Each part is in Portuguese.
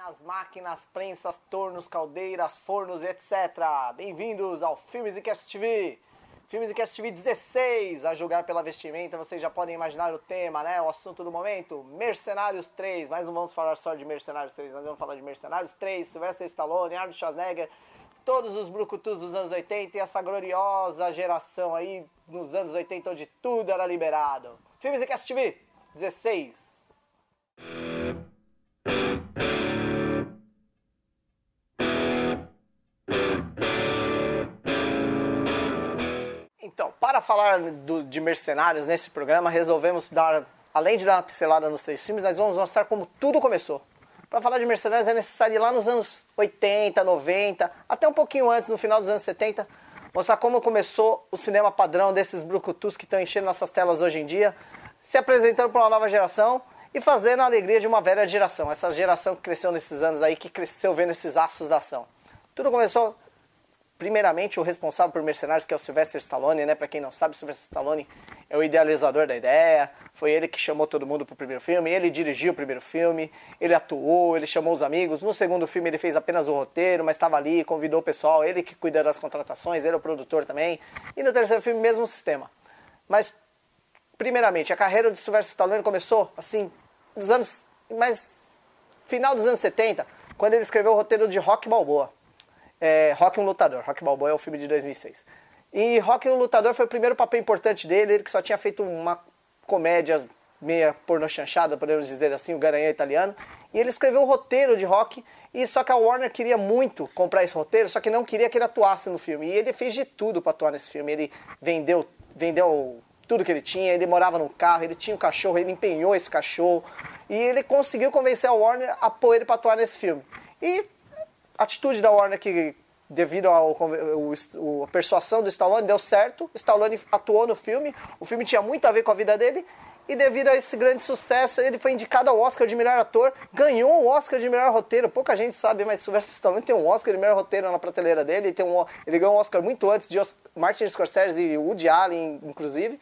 As máquinas, prensas, tornos, caldeiras, fornos, etc. Bem-vindos ao Filmes e Cast TV. Filmes e Cast TV 16, a julgar pela vestimenta, vocês já podem imaginar o tema, né? O assunto do momento, Mercenários 3. Mas não vamos falar só de Mercenários 3, nós vamos falar de Mercenários 3, Sylvester Stallone, Arnold Schwarzenegger, todos os brucutus dos anos 80 e essa gloriosa geração aí nos anos 80 onde tudo era liberado. Filmes e Cast TV 16. Então, para falar de Mercenários nesse programa, resolvemos dar, além de dar uma pincelada nos três filmes, nós vamos mostrar como tudo começou. Para falar de Mercenários é necessário ir lá nos anos 80, 90, até um pouquinho antes, no final dos anos 70, mostrar como começou o cinema padrão desses brucutus que estão enchendo nossas telas hoje em dia, se apresentando para uma nova geração e fazendo a alegria de uma velha geração. Essa geração que cresceu nesses anos aí, que cresceu vendo esses astros da ação. Tudo começou... Primeiramente, o responsável por Mercenários, que é o Sylvester Stallone, né? Pra quem não sabe, o Sylvester Stallone é o idealizador da ideia. Foi ele que chamou todo mundo pro primeiro filme. Ele dirigiu o primeiro filme, ele atuou, ele chamou os amigos. No segundo filme ele fez apenas o roteiro, mas estava ali, convidou o pessoal. Ele que cuida das contratações, ele é o produtor também. E no terceiro filme, mesmo sistema. Mas, primeiramente, a carreira de Sylvester Stallone começou, assim, nos anos... final dos anos 70, quando ele escreveu o roteiro de Rocky Balboa. Rocky um Lutador. Rocky Balboa é o filme de 2006. E Rocky um Lutador foi o primeiro papel importante dele, ele que só tinha feito uma comédia meia pornochanchada, podemos dizer assim, o Garanhão Italiano. E ele escreveu o roteiro de Rocky, e só que a Warner queria muito comprar esse roteiro, só que não queria que ele atuasse no filme. E ele fez de tudo para atuar nesse filme. Ele vendeu tudo que ele tinha, ele morava num carro, ele tinha um cachorro, ele empenhou esse cachorro. E ele conseguiu convencer a Warner a pôr ele para atuar nesse filme. E a atitude da Warner, que devido à persuasão do Stallone, deu certo. Stallone atuou no filme, o filme tinha muito a ver com a vida dele, e devido a esse grande sucesso, ele foi indicado ao Oscar de melhor ator, ganhou um Oscar de melhor roteiro. Pouca gente sabe, mas Sylvester Stallone tem um Oscar de melhor roteiro na prateleira dele, ele ganhou um Oscar muito antes de Martin Scorsese e Woody Allen, inclusive,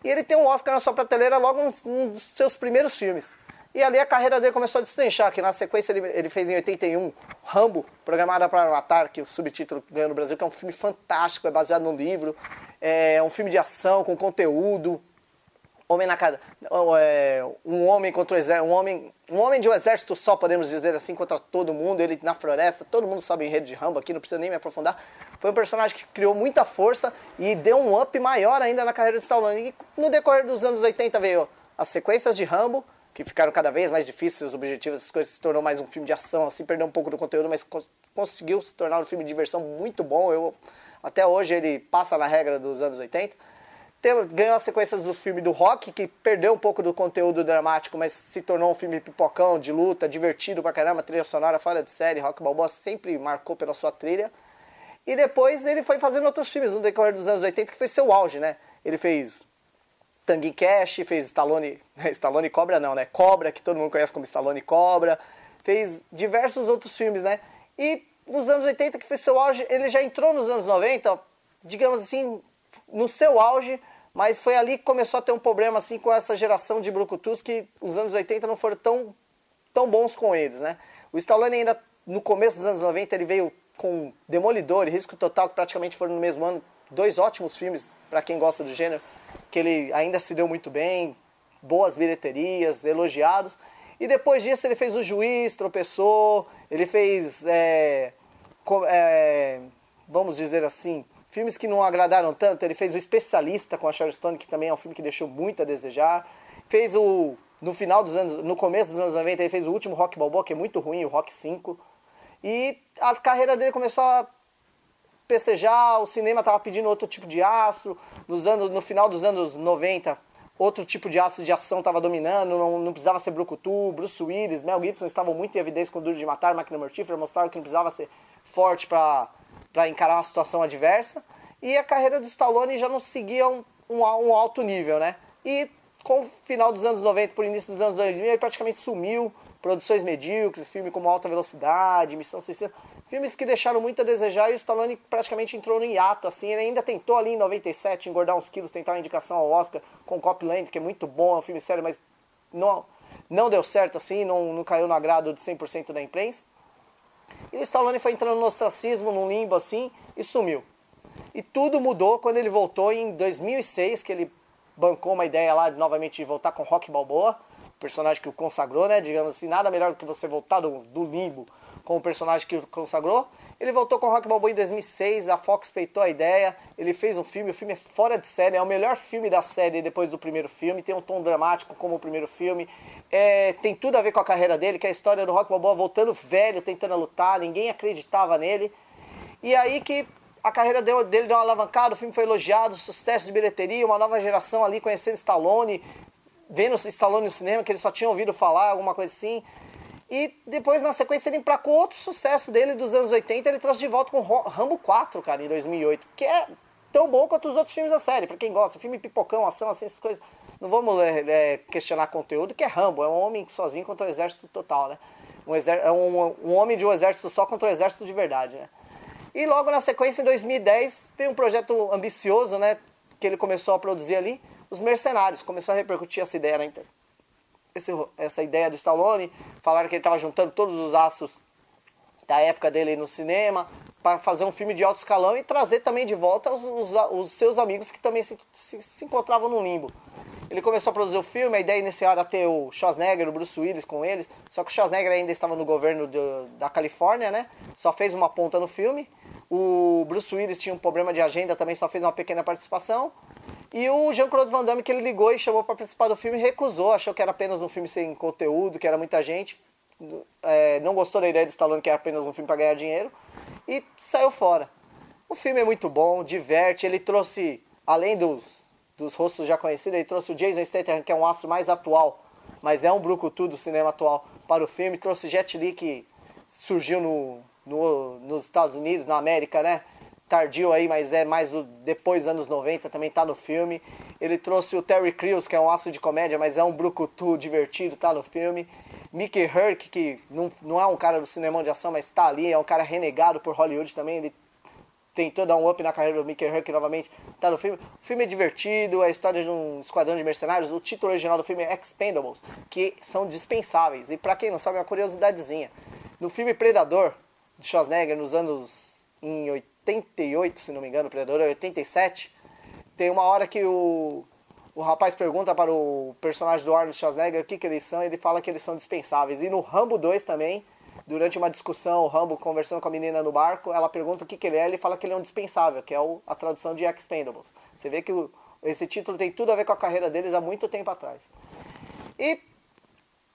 e ele tem um Oscar na sua prateleira logo num dos seus primeiros filmes. E ali a carreira dele começou a destrinchar, que na sequência ele fez em 81 Rambo, Programada para Matar, que o subtítulo ganhou no Brasil, que é um filme fantástico, é baseado num livro, é um filme de ação com conteúdo, um homem contra o exército, um homem de um exército só, podemos dizer assim, contra todo mundo, ele na floresta, todo mundo sabe o enredo de Rambo aqui, não precisa nem me aprofundar. Foi um personagem que criou muita força e deu um up maior ainda na carreira de Stallone. E no decorrer dos anos 80 veio as sequências de Rambo, que ficaram cada vez mais difíceis, os objetivos, essas coisas, se tornou mais um filme de ação, assim, perdeu um pouco do conteúdo, mas conseguiu se tornar um filme de diversão muito bom. Até hoje ele passa na regra dos anos 80. Ganhou as sequências dos filmes do Rocky, que perdeu um pouco do conteúdo dramático, mas se tornou um filme pipocão, de luta, divertido pra caramba, trilha sonora fora de série. Rocky Balboa sempre marcou pela sua trilha. E depois ele foi fazendo outros filmes no decorrer dos anos 80, que foi seu auge, né? Ele fez Tango Cash, fez Stallone Cobra não, né? Cobra, que todo mundo conhece como Stallone Cobra. Fez diversos outros filmes, né? E nos anos 80, que foi seu auge, ele já entrou nos anos 90, digamos assim, no seu auge, mas foi ali que começou a ter um problema assim com essa geração de brucutus, que os anos 80 não foram tão bons com eles, né? O Stallone ainda, no começo dos anos 90, ele veio com Demolidor e Risco Total, que praticamente foram no mesmo ano, dois ótimos filmes para quem gosta do gênero, que ele ainda se deu muito bem, boas bilheterias, elogiados. E depois disso ele fez O Juiz, tropeçou, ele fez, vamos dizer assim, filmes que não agradaram tanto. Ele fez O Especialista com a Sharon Stone, que também é um filme que deixou muito a desejar. Fez no começo dos anos 90, ele fez o último Rocky Balboa, que é muito ruim, o Rocky 5. E a carreira dele começou a festejar, o cinema estava pedindo outro tipo de astro. No final dos anos 90, outro tipo de astro de ação estava dominando, não precisava ser brucutu. Bruce Willis, Mel Gibson estavam muito em evidência com o Duro de Matar, Máquina Mortífera, mostraram que não precisava ser forte para encarar uma situação adversa. E a carreira do Stallone já não seguia um alto nível, né? E com o final dos anos 90 por início dos anos 2000, ele praticamente sumiu. Produções medíocres, filmes como Alta Velocidade, Missão Suicida, filmes que deixaram muito a desejar, e o Stallone praticamente entrou no hiato, assim. Ele ainda tentou ali em 97 engordar uns quilos, tentar uma indicação ao Oscar com Copland, que é muito bom, é um filme sério, mas não deu certo assim, não caiu no agrado de 100% da imprensa. E o Stallone foi entrando no ostracismo, num limbo assim, e sumiu. E tudo mudou quando ele voltou em 2006, que ele bancou uma ideia lá de novamente voltar com Rocky Balboa, personagem que o consagrou, né? Digamos assim, nada melhor do que você voltar do limbo com o personagem que o consagrou. Ele voltou com Rocky Balboa em 2006, a Fox peitou a ideia, ele fez um filme, o filme é fora de série, é o melhor filme da série depois do primeiro filme, tem um tom dramático como o primeiro filme, tem tudo a ver com a carreira dele, que é a história do Rocky Balboa voltando velho, tentando lutar, ninguém acreditava nele. E aí que a carreira dele deu uma alavancada, o filme foi elogiado, sucesso de bilheteria, uma nova geração ali conhecendo Stallone, vendo Stallone no cinema, que ele só tinha ouvido falar, alguma coisa assim. E depois, na sequência, ele emplacou outro sucesso dele dos anos 80, ele trouxe de volta com Rambo 4, cara, em 2008, que é tão bom quanto os outros filmes da série, pra quem gosta. Filme pipocão, ação, assim, essas coisas. Não vamos questionar conteúdo, que é Rambo, é um homem sozinho contra o exército total, né? É um homem de um exército só contra o exército de verdade, né? E logo na sequência, em 2010, veio um projeto ambicioso, né, que ele começou a produzir ali, Os Mercenários. Começou a repercutir essa ideia na internet. Essa ideia do Stallone, falaram que ele estava juntando todos os aços da época dele no cinema para fazer um filme de alto escalão e trazer também de volta os seus amigos que também se encontravam no limbo. Ele começou a produzir o filme, a ideia inicial era ter o Schwarzenegger, o Bruce Willis com eles, só que o Schwarzenegger ainda estava no governo da Califórnia, né? Só fez uma ponta no filme. O Bruce Willis tinha um problema de agenda, também só fez uma pequena participação. E o Jean-Claude Van Damme, que ele ligou e chamou para participar do filme, recusou, achou que era apenas um filme sem conteúdo, que era muita gente, não gostou da ideia de Stallone, que era apenas um filme para ganhar dinheiro, e saiu fora. O filme é muito bom, diverte, ele trouxe, além dos rostos já conhecidos, ele trouxe o Jason Statham, que é um astro mais atual, mas é um brucutu do cinema atual, para o filme, trouxe Jet Li, que surgiu nos Estados Unidos, na América, né? Tardio aí, mas é mais depois dos anos 90, também tá no filme. Ele trouxe o Terry Crews, que é um astro de comédia, mas é um brucutu divertido, tá no filme. Mickey Rourke, que não é um cara do cinema de ação, mas tá ali, é um cara renegado por Hollywood também, ele tentou dar um up na carreira do Mickey Rourke novamente, tá no filme. O filme é divertido, é a história de um esquadrão de mercenários. O título original do filme é Expendables, que são dispensáveis. E pra quem não sabe, é uma curiosidadezinha. No filme Predador, de Schwarzenegger, nos anos em 88, se não me engano, o Predador é 87, tem uma hora que o rapaz pergunta para o personagem do Arnold Schwarzenegger o que eles são, e ele fala que eles são dispensáveis. E no Rambo 2 também, durante uma discussão, o Rambo conversando com a menina no barco, ela pergunta o que ele é, ele fala que ele é um dispensável, que é a tradução de Expendables. Você vê que esse título tem tudo a ver com a carreira deles há muito tempo atrás. E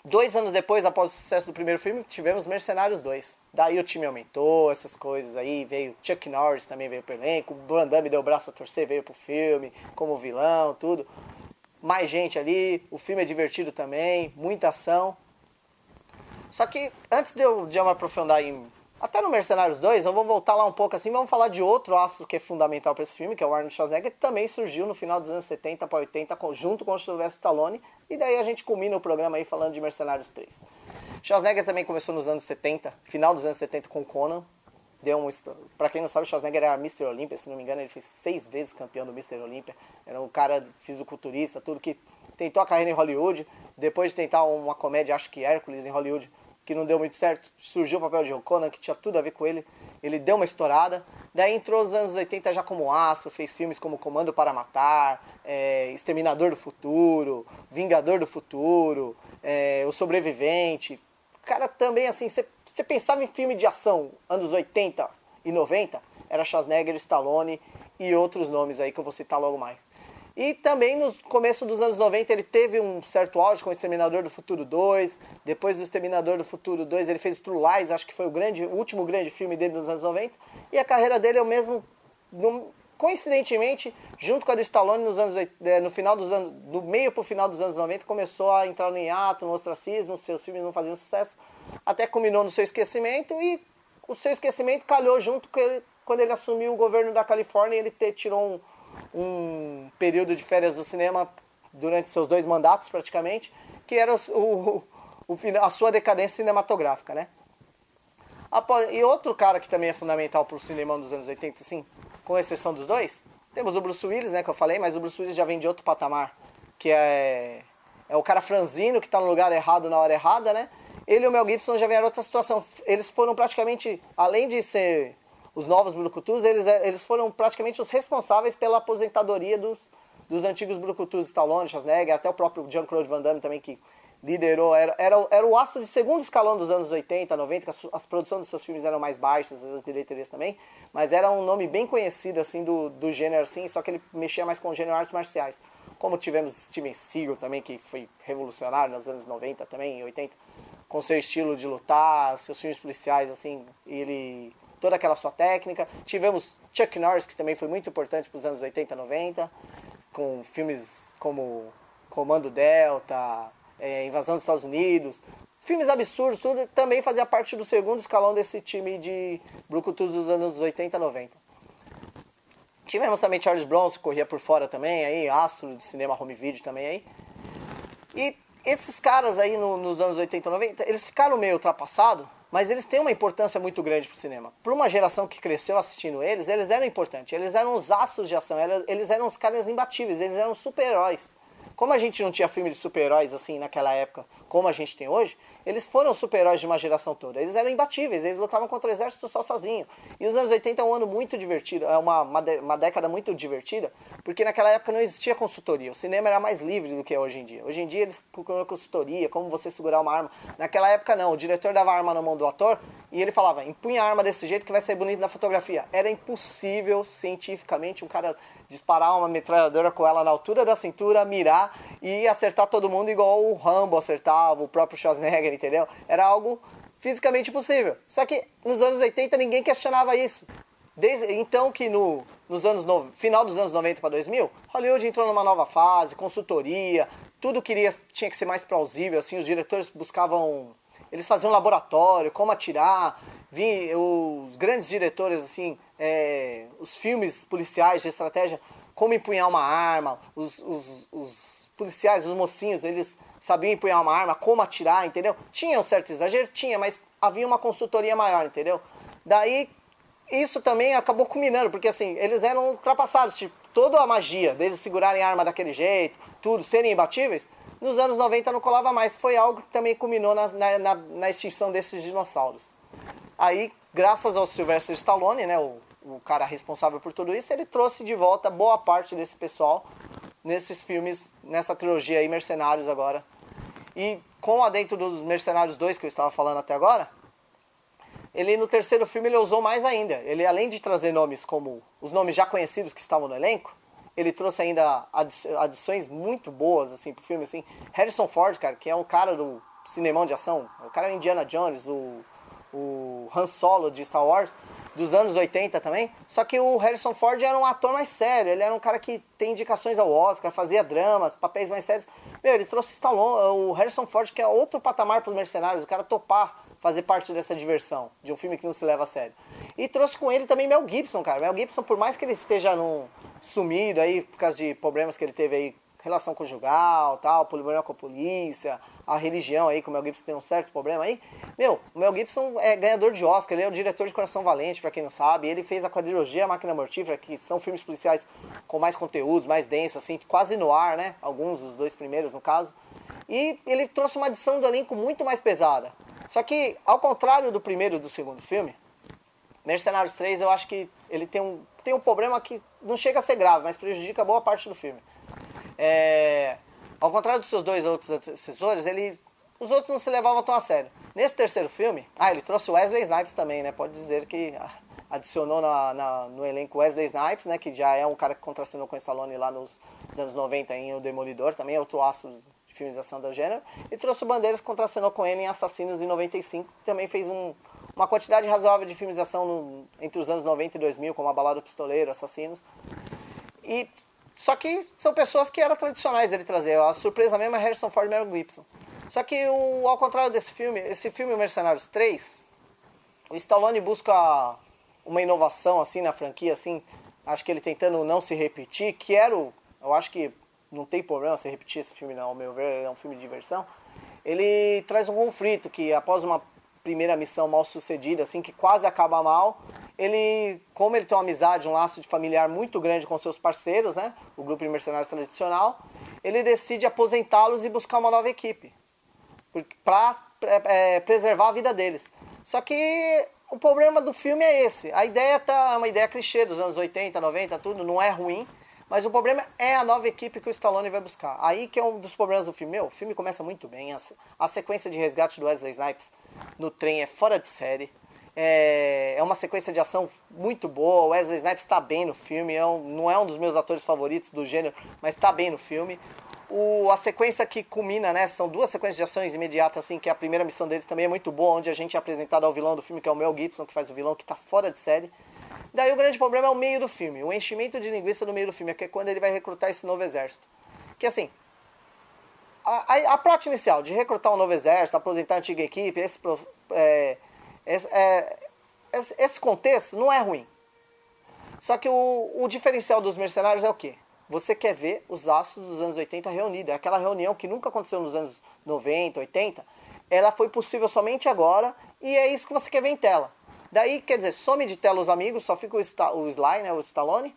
2 anos depois, após o sucesso do primeiro filme, tivemos Mercenários 2. Daí o time aumentou, essas coisas aí, veio Chuck Norris também veio pro elenco, o Van Damme deu o braço a torcer, veio pro filme, como vilão, tudo. Mais gente ali, o filme é divertido também, muita ação. Só que antes de eu me aprofundar até no Mercenários 2, vamos voltar lá um pouco assim, vamos falar de outro astro que é fundamental para esse filme, que é o Arnold Schwarzenegger, que também surgiu no final dos anos 70 para 80, junto com o Sylvester Stallone, e daí a gente culmina o programa aí falando de Mercenários 3. Schwarzenegger também começou nos anos 70, final dos anos 70 com Conan. Pra quem não sabe, o Schwarzenegger era Mr. Olympia, se não me engano, ele foi 6 vezes campeão do Mr. Olympia. Era um cara fisiculturista, tudo que tentou a carreira em Hollywood, depois de tentar uma comédia, acho que Hércules em Hollywood, que não deu muito certo, surgiu o papel de Conan, que tinha tudo a ver com ele, ele deu uma estourada, daí entrou nos anos 80 já como astro, fez filmes como Comando para Matar, Exterminador do Futuro, Vingador do Futuro, O Sobrevivente. Cara, também assim, você pensava em filme de ação, anos 80 e 90, era Schwarzenegger, Stallone e outros nomes aí que eu vou citar logo mais. E também no começo dos anos 90 ele teve um certo auge com o Exterminador do Futuro 2. Depois do Exterminador do Futuro 2 ele fez True Lies, acho que foi o último grande filme dele nos anos 90. E a carreira dele é o mesmo, coincidentemente, junto com a do Stallone no meio pro final dos anos 90, começou a entrar no hiato, no ostracismo, seus filmes não faziam sucesso, até culminou no seu esquecimento, e o seu esquecimento calhou junto com ele, quando ele assumiu o governo da Califórnia. Ele tirou um período de férias do cinema durante seus 2 mandatos praticamente, que era a sua decadência cinematográfica, né? E outro cara que também é fundamental para o cinema dos anos 80, sim, com exceção dos 2, temos o Bruce Willis, né, que eu falei, mas o Bruce Willis já vem de outro patamar, que é é o cara franzino que tá no lugar errado na hora errada, né? Ele e o Mel Gibson já vieram outra situação. Eles foram praticamente, além de ser os novos brucutus, eles foram praticamente os responsáveis pela aposentadoria dos antigos brucutus, Stallone, Schwarzenegger, até o próprio Jean-Claude Van Damme também, que liderou, era o astro de segundo escalão dos anos 80, 90, que a produção dos seus filmes eram mais baixas, as bilheterias também, mas era um nome bem conhecido, assim, do gênero, assim, só que ele mexia mais com o gênero artes marciais. Como tivemos Steven Seagal também, que foi revolucionário nos anos 90 também, 80, com seu estilo de lutar, seus filmes policiais, assim, toda aquela sua técnica. Tivemos Chuck Norris, que também foi muito importante para os anos 80, 90, com filmes como Comando Delta, Invasão dos Estados Unidos, filmes absurdos, tudo também fazia parte do segundo escalão desse time de brucutus dos anos 80, 90. Tivemos também Charles Bronson, que corria por fora também, aí, astro de cinema home video também aí. E esses caras aí nos anos 80 e 90, eles ficaram meio ultrapassados, mas eles têm uma importância muito grande pro cinema. Para uma geração que cresceu assistindo eles eram importantes. Eles eram os astros de ação, eles eram os caras imbatíveis, eles eram super-heróis. Como a gente não tinha filme de super-heróis assim naquela época, como a gente tem hoje, eles foram super-heróis de uma geração toda. Eles eram imbatíveis, eles lutavam contra o exército só sozinho. E os anos 80 é um ano muito divertido, é uma década muito divertida, porque naquela época não existia consultoria. O cinema era mais livre do que é hoje em dia. Hoje em dia eles procuram consultoria, como você segurar uma arma. Naquela época não, o diretor dava a arma na mão do ator e ele falava, empunha a arma desse jeito que vai sair bonito na fotografia. Era impossível, cientificamente, um cara disparar uma metralhadora com ela na altura da cintura, mirar e acertar todo mundo igual o Rambo acertava, o próprio Schwarzenegger, entendeu? Era algo fisicamente impossível. Só que nos anos 80 ninguém questionava isso. Então que final dos anos 90 para 2000, Hollywood entrou numa nova fase, consultoria, tudo tinha que ser mais plausível, assim, os diretores buscavam, eles faziam laboratório, como atirar, os grandes diretores, assim, os filmes policiais de estratégia, como empunhar uma arma, os policiais, os mocinhos, eles sabiam empunhar uma arma, como atirar, entendeu? Tinha um certo exagero, mas havia uma consultoria maior, entendeu? Daí, isso também acabou culminando, porque assim, eles eram ultrapassados, tipo, toda a magia deles segurarem a arma daquele jeito, tudo, serem imbatíveis, nos anos 90 não colava mais, foi algo que também culminou na extinção desses dinossauros. Aí, graças ao Sylvester Stallone, né, o cara responsável por tudo isso, ele trouxe de volta boa parte desse pessoal nesses filmes, nessa trilogia aí, Mercenários agora. E com o adentro dos Mercenários 2, que eu estava falando até agora, ele no terceiro filme ele ousou mais ainda. Ele, além de trazer nomes como os nomes já conhecidos que estavam no elenco, ele trouxe ainda adições muito boas assim, pro filme. Assim. Harrison Ford, cara, que é um cara do cinemão de ação, o cara é o Indiana Jones, o Han Solo de Star Wars, dos anos 80 também, só que o Harrison Ford era um ator mais sério, ele era um cara que tem indicações ao Oscar, fazia dramas, papéis mais sérios. Meu, ele trouxe o Harrison Ford, que é outro patamar para os Mercenários, o cara topar fazer parte dessa diversão, de um filme que não se leva a sério. E trouxe com ele também Mel Gibson, cara. Mel Gibson, por mais que ele esteja sumido aí, por causa de problemas que ele teve aí, relação conjugal, tal, problema com a polícia, a religião aí, que o Mel Gibson tem um certo problema aí. Meu, o Mel Gibson é ganhador de Oscar, ele é o diretor de Coração Valente, pra quem não sabe. Ele fez a quadrilogia A Máquina Mortífera, que são filmes policiais com mais conteúdos, mais densos, assim, quase no ar, né? Alguns, os dois primeiros, no caso. E ele trouxe uma adição do elenco muito mais pesada. Só que, ao contrário do primeiro e do segundo filme, Mercenários 3, eu acho que ele tem um problema que não chega a ser grave, mas prejudica boa parte do filme. Ao contrário dos seus dois outros antecessores, os outros não se levavam tão a sério. Nesse terceiro filme, ele trouxe Wesley Snipes também, né? Pode dizer que adicionou no elenco Wesley Snipes, né? Que já é um cara que contracenou com o Stallone lá nos anos 90 em O Demolidor, também é outro aço de filmização do gênero. E trouxe o Bandeiras, que contracenou com ele em Assassinos em 95, que também fez uma quantidade razoável de filmização entre os anos 90 e 2000, como A Balada do Pistoleiro, Assassinos. Só que são pessoas que eram tradicionais dele trazer. A surpresa mesmo é Harrison Ford e Mel Gibson. Só que, ao contrário desse filme, esse filme Mercenários 3, o Stallone busca uma inovação assim na franquia, assim, acho que ele tentando não se repetir, eu acho que não tem problema se repetir esse filme, não, ao meu ver, é um filme de diversão. Ele traz um conflito que, após uma primeira missão mal sucedida, assim, que quase acaba mal, como ele tem uma amizade, um laço de familiar muito grande com seus parceiros, né, o grupo de mercenários tradicional, ele decide aposentá-los e buscar uma nova equipe para preservar a vida deles. Só que o problema do filme é esse. A ideia é uma ideia clichê dos anos 80, 90, tudo, não é ruim. Mas o problema é a nova equipe que o Stallone vai buscar. Aí que é um dos problemas do filme. O filme começa muito bem. A sequência de resgate do Wesley Snipes no trem é fora de série. É uma sequência de ação muito boa. O Wesley Snipes está bem no filme. Não é um dos meus atores favoritos do gênero, mas está bem no filme. A sequência que culmina, né? São duas sequências de ações imediatas, assim, que a primeira missão deles também é muito boa, onde a gente é apresentado ao vilão do filme, que é o Mel Gibson, que faz o vilão, que está fora de série. Daí o grande problema é o meio do filme, o enchimento de linguiça do meio do filme, que é quando ele vai recrutar esse novo exército. Que assim, a plot inicial de recrutar um novo exército, aposentar a antiga equipe, esse contexto não é ruim. Só que o diferencial dos mercenários é o quê? Você quer ver os astros dos anos 80 reunidos. É aquela reunião que nunca aconteceu nos anos 90, 80. Ela foi possível somente agora e é isso que você quer ver em tela. Daí, quer dizer, some de tela os amigos, só fica o Sly, né, o Stallone,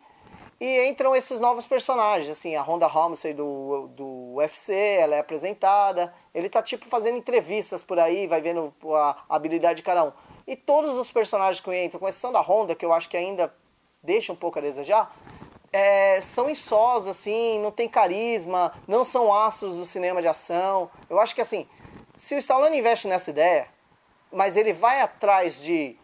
e entram esses novos personagens, assim, a Honda Homicide do UFC, ela é apresentada, ele tá tipo fazendo entrevistas por aí, vai vendo a habilidade de cada um. E todos os personagens que entram, com exceção da Honda, que eu acho que ainda deixa um pouco a desejar, são insosos, assim, não tem carisma, não são astros do cinema de ação. Eu acho que, assim, se o Stallone investe nessa ideia, mas ele vai atrás de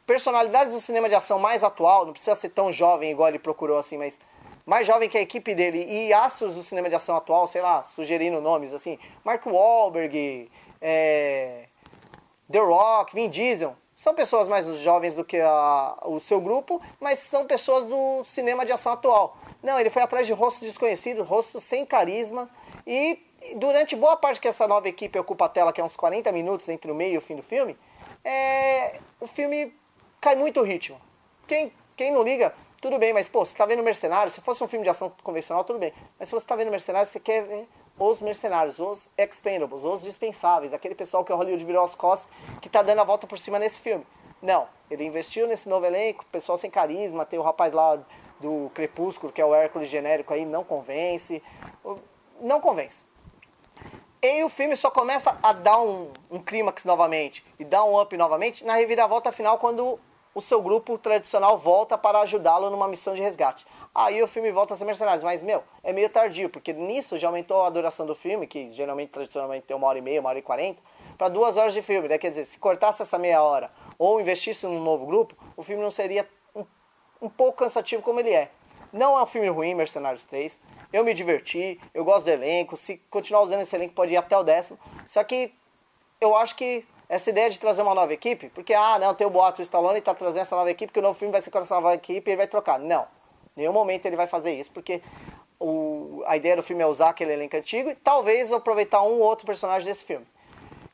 personalidades do cinema de ação mais atual, não precisa ser tão jovem igual ele procurou, assim, mas mais jovem que a equipe dele, e astros do cinema de ação atual, sei lá, sugerindo nomes, assim, Mark Wahlberg, The Rock, Vin Diesel, são pessoas mais jovens do que o seu grupo, mas são pessoas do cinema de ação atual. Não, ele foi atrás de rostos desconhecidos, rostos sem carisma, e durante boa parte que essa nova equipe ocupa a tela, que é uns 40 minutos entre o meio e o fim do filme, o filme cai muito o ritmo. Quem não liga, tudo bem, mas pô, você tá vendo Mercenários, se fosse um filme de ação convencional, tudo bem. Mas se você tá vendo Mercenários, você quer ver os mercenários, os expendables, os dispensáveis, aquele pessoal que o Hollywood virou as costas, que tá dando a volta por cima nesse filme. Não, ele investiu nesse novo elenco, pessoal sem carisma, tem o rapaz lá do Crepúsculo, que é o Hércules genérico aí, não convence. Não convence. E o filme só começa a dar um clímax novamente e dar um up novamente na reviravolta final, quando o seu grupo tradicional volta para ajudá-lo numa missão de resgate. Aí o filme volta a ser Mercenários, mas, é meio tardio, porque nisso já aumentou a duração do filme, que geralmente, tradicionalmente, tem 1h30, 1h40, para 2 horas de filme. Quer dizer, se cortasse essa meia hora ou investisse num novo grupo, o filme não seria um pouco cansativo como ele é. Não é um filme ruim, Mercenários 3. Eu me diverti, eu gosto do elenco. Se continuar usando esse elenco, pode ir até o 10º. Só que eu acho que essa ideia de trazer uma nova equipe, porque, não, tem o boato, o Stallone está trazendo essa nova equipe, que o novo filme vai ser com essa nova equipe e ele vai trocar. Não, em nenhum momento ele vai fazer isso, porque a ideia do filme é usar aquele elenco antigo e talvez aproveitar um ou outro personagem desse filme.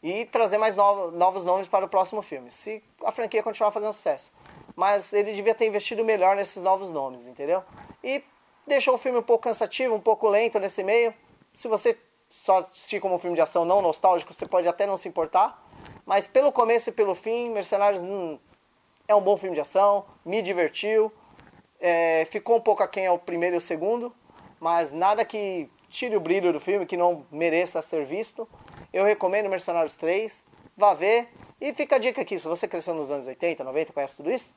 E trazer mais novos nomes para o próximo filme, se a franquia continuar fazendo sucesso. Mas ele devia ter investido melhor nesses novos nomes, entendeu? E deixou o filme um pouco cansativo, um pouco lento nesse meio. Se você só assistir como um filme de ação não nostálgico, você pode até não se importar. Mas pelo começo e pelo fim, Mercenários é um bom filme de ação, me divertiu. Ficou um pouco aquém ao primeiro e o segundo, mas nada que tire o brilho do filme, que não mereça ser visto. Eu recomendo Mercenários 3, vá ver. E fica a dica aqui, se você cresceu nos anos 80, 90, conhece tudo isso,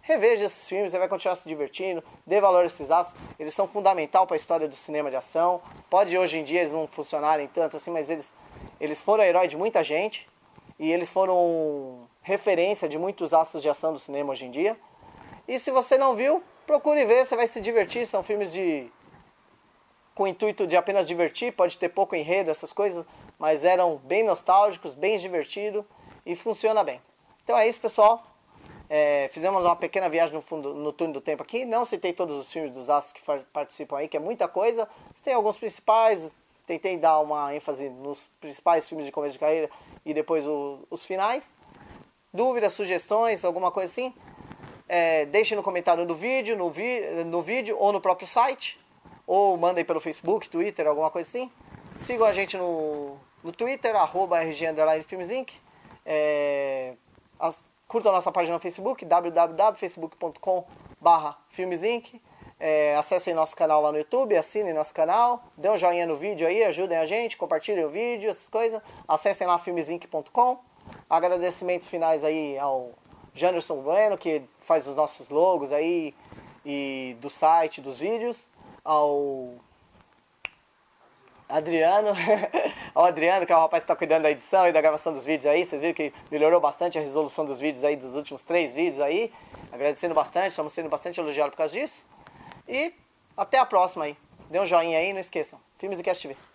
reveja esses filmes, você vai continuar se divertindo, dê valor a esses atos, eles são fundamental para a história do cinema de ação. Pode hoje em dia eles não funcionarem tanto assim, mas eles foram herói de muita gente, e eles foram referência de muitos astros de ação do cinema hoje em dia. E se você não viu, procure ver, você vai se divertir. São filmes com o intuito de apenas divertir, pode ter pouco enredo, essas coisas, mas eram bem nostálgicos, bem divertidos e funciona bem. Então é isso, pessoal. Fizemos uma pequena viagem no túnel do tempo aqui. Não citei todos os filmes dos astros que participam aí, que é muita coisa. Tem alguns principais, tentei dar uma ênfase nos principais filmes de comédia de carreira e depois os finais. Dúvidas, sugestões, alguma coisa assim, deixem no comentário do vídeo, no vídeo ou no próprio site, ou mandem pelo Facebook, Twitter, alguma coisa assim. Sigam a gente no Twitter, @RG_FilmsInc. Curtam a nossa página no Facebook, www.facebook.com/filmesinc. Acessem nosso canal lá no YouTube, assinem nosso canal, dê um joinha no vídeo aí, ajudem a gente, compartilhem o vídeo, essas coisas. Acessem lá filmesinc.com. Agradecimentos finais aí ao Janderson Bueno, que faz os nossos logos aí, e do site, dos vídeos. Ao Adriano, ao Adriano, que é o rapaz que está cuidando da edição e da gravação dos vídeos aí. Vocês viram que melhorou bastante a resolução dos vídeos aí, dos últimos 3 vídeos aí. Agradecendo bastante, estamos sendo bastante elogiados por causa disso. E até a próxima aí. Dê um joinha aí, não esqueçam. Filmes e Cast TV.